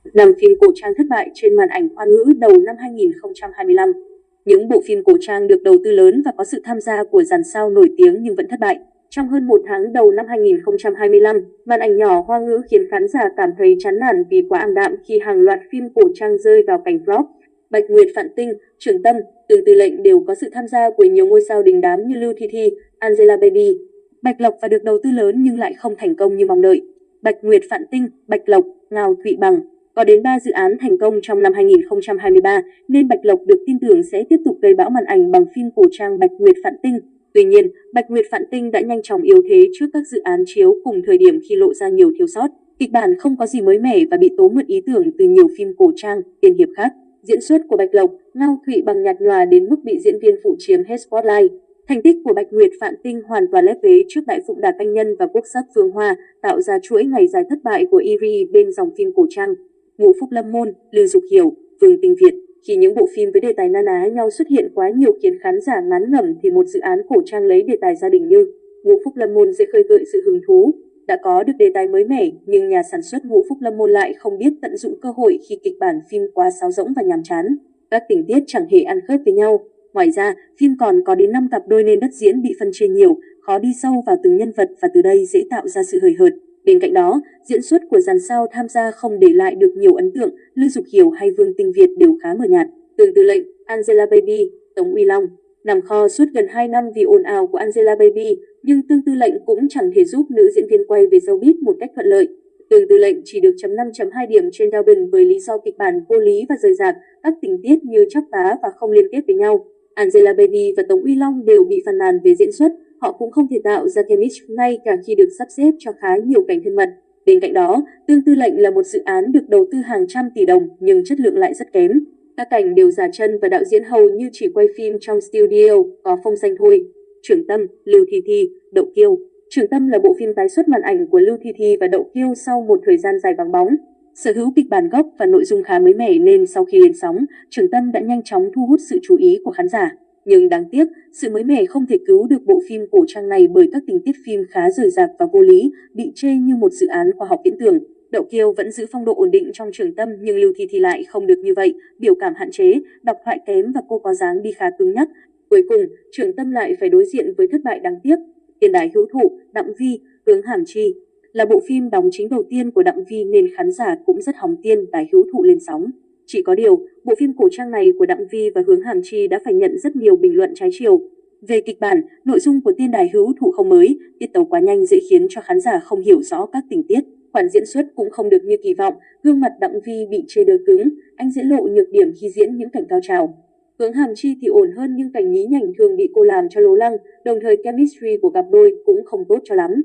Làm phim cổ trang thất bại trên màn ảnh Hoa ngữ đầu năm 2025. Những bộ phim cổ trang được đầu tư lớn và có sự tham gia của dàn sao nổi tiếng nhưng vẫn thất bại. Trong hơn một tháng đầu năm 2025, màn ảnh nhỏ Hoa ngữ khiến khán giả cảm thấy chán nản vì quá ảm đạm khi hàng loạt phim cổ trang rơi vào cảnh flop. Bạch Nguyệt, Phạn Tinh, Trưởng Tâm, Tương Tư Lệnh đều có sự tham gia của nhiều ngôi sao đình đám như Lưu Thi Thi, Angelababy, Bạch Lộc và được đầu tư lớn nhưng lại không thành công như mong đợi. Bạch Nguyệt, Phạn Tinh, Bạch Lộc, Ngao Thụy Bằng có đến 3 dự án thành công trong năm 2023 nên Bạch Lộc được tin tưởng sẽ tiếp tục gây bão màn ảnh bằng phim cổ trang Bạch Nguyệt, Phạn Tinh. Tuy nhiên, Bạch Nguyệt, Phạn Tinh đã nhanh chóng yếu thế trước các dự án chiếu cùng thời điểm khi lộ ra nhiều thiếu sót. Kịch bản không có gì mới mẻ và bị tố mượn ý tưởng từ nhiều phim cổ trang, tiên hiệp khác. Diễn xuất của Bạch Lộc, Ngao Thụy Bằng nhạt nhòa đến mức bị diễn viên phụ chiếm hết spotlight. Thành tích của Bạch Nguyệt, Phạn Tinh hoàn toàn lép vế trước Đại Phụng Đạc Anh Nhân và Quốc sắc Phương Hoa, tạo ra chuỗi ngày dài thất bại của Iri bên dòng phim cổ trang. Ngũ Phúc Lâm Môn, Lưu Dục Hiểu, Vương Tinh Việt. Khi những bộ phim với đề tài na ná nhau xuất hiện quá nhiều khiến khán giả ngán ngẩm thì một dự án cổ trang lấy đề tài gia đình như Ngũ Phúc Lâm Môn sẽ khơi gợi sự hứng thú. Đã có được đề tài mới mẻ nhưng nhà sản xuất Ngũ Phúc Lâm Môn lại không biết tận dụng cơ hội khi kịch bản phim quá sáo rỗng và nhàm chán. Các tình tiết chẳng hề ăn khớp với nhau. Ngoài ra, phim còn có đến 5 cặp đôi nên đất diễn bị phân chia nhiều, khó đi sâu vào từng nhân vật và từ đây dễ tạo ra sự hời hợt. Bên cạnh đó, diễn xuất của dàn sao tham gia không để lại được nhiều ấn tượng, Lưu Dục Hiểu hay Vương Tinh Việt đều khá mờ nhạt. Tương Tư Lệnh, Angelababy, Tống Uy Long nằm kho suốt gần 2 năm vì ồn ào của Angelababy, nhưng Tương Tư Lệnh cũng chẳng thể giúp nữ diễn viên quay về showbiz một cách thuận lợi. Tương Tư Lệnh chỉ được chấm 5.2 điểm trên Douban với lý do kịch bản vô lý và rời rạc, các tình tiết như chắp vá và không liên kết với nhau. Angelababy và Tống Uy Long đều bị phàn nàn về diễn xuất, họ cũng không thể tạo ra chemistry ngay cả khi được sắp xếp cho khá nhiều cảnh thân mật. Bên cạnh đó, Tương Tư Lệnh là một dự án được đầu tư hàng trăm tỷ đồng nhưng chất lượng lại rất kém. Các cảnh đều giả chân và đạo diễn hầu như chỉ quay phim trong studio, có phong xanh thôi. Trưởng Tâm, Lưu Thi Thi, Đậu Kiêu. Trưởng Tâm là bộ phim tái xuất màn ảnh của Lưu Thi Thi và Đậu Kiêu sau một thời gian dài vắng bóng. Sở hữu kịch bản gốc và nội dung khá mới mẻ nên sau khi lên sóng, Trưởng Tâm đã nhanh chóng thu hút sự chú ý của khán giả. Nhưng đáng tiếc, sự mới mẻ không thể cứu được bộ phim cổ trang này bởi các tình tiết phim khá rời rạc và vô lý, bị chê như một dự án khoa học viễn tưởng. Đậu Kiêu vẫn giữ phong độ ổn định trong Trưởng Tâm nhưng Lưu Thi Thi lại không được như vậy, biểu cảm hạn chế, đọc thoại kém và cô có dáng đi khá cứng nhắc. Cuối cùng, Trưởng Tâm lại phải đối diện với thất bại đáng tiếc. Tiền Đài Hữu Thụ, Đặng Vi, Hướng Hàm Chi là bộ phim đóng chính đầu tiên của Đặng Vi nên khán giả cũng rất hóng Tiên Đài Hữu Thụ lên sóng. Chỉ có điều, bộ phim cổ trang này của Đặng Vi và Hướng Hàm Chi đã phải nhận rất nhiều bình luận trái chiều. Về kịch bản, nội dung của Tiên Đài Hữu Thụ không mới, tiết tấu quá nhanh dễ khiến cho khán giả không hiểu rõ các tình tiết. Khoản diễn xuất cũng không được như kỳ vọng, gương mặt Đặng Vi bị chê đơ cứng, anh dễ lộ nhược điểm khi diễn những cảnh cao trào. Hướng Hàm Chi thì ổn hơn nhưng cảnh nhí nhảnh thường bị cô làm cho lố lăng, đồng thời chemistry của cặp đôi cũng không tốt cho lắm.